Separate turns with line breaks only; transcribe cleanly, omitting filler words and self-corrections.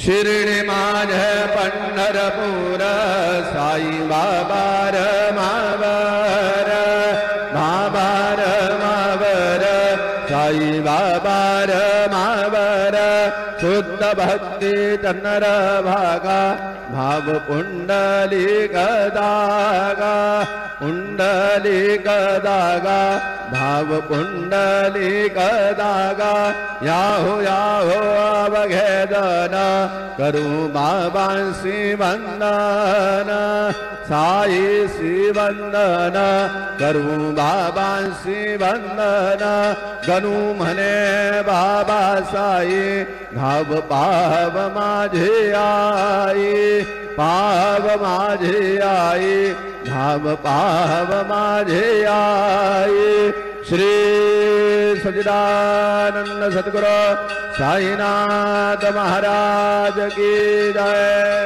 शिर्डी माझे पंढरपूर साई बाबा मावर मावर मावर साई बाबा मावर शुद्ध भक्ती तन्नर भागा भाव पुंडलिक दागा पुंडलिक दागा भाव पुंडलिक दागा याहो याहो अवघेदन करू बाबांसी वंदन साई सी वंदन करू बाबांसी वंदन गणू म्हणे बाबा साई भाव पाव माझे आई पाव माझे आई भाव पाव माझे आई श्री सच्चिदानंद सद्गुरु साईनाथ महाराज की जय।